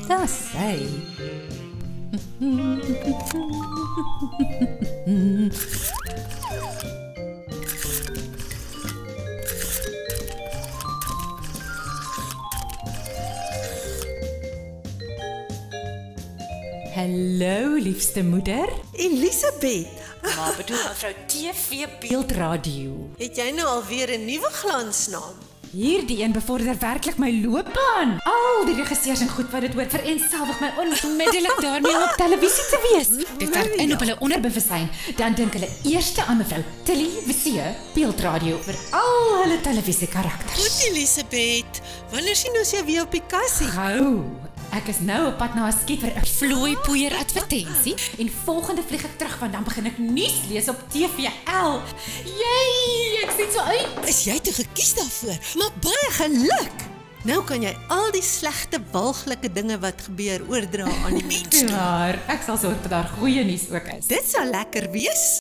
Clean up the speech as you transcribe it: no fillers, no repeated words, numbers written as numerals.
Daar sy. Hallo, liefste moeder. Elisabeth, Maar bedoel mevrou TV Beeldradio. het jy nou alweer 'n nuwe glansnaam? Hierdie een bevorder werklik my loopbaan. Al die regisseurs en goed wat dit hoor vereenselwig my onmiddellik daarmee om op televisie te wees. Dit werk in op hulle onderbewussyn. Dan dink hulle eerste aan mevrou Tilly Visie Beeldradio vir al hulle televisiekarakters. Goed Elisabeth, wanneer sien ons jou weer op die kassie? Gou. Ek is nou op pad na 'n skiet vir 'n vlooipoeier advertensie en volgende vlieg ek terug want dan begin ek nuus lees op TVL. Jee, ek sien so uit. Is jy te gekies daarvoor? Maar baie geluk! Nou kan jy al die slegte, walglike dinge wat gebeur oordra aan die mense. Maar ek sal sorg dat daar goeie nuus ook is. Dit sal lekker wees.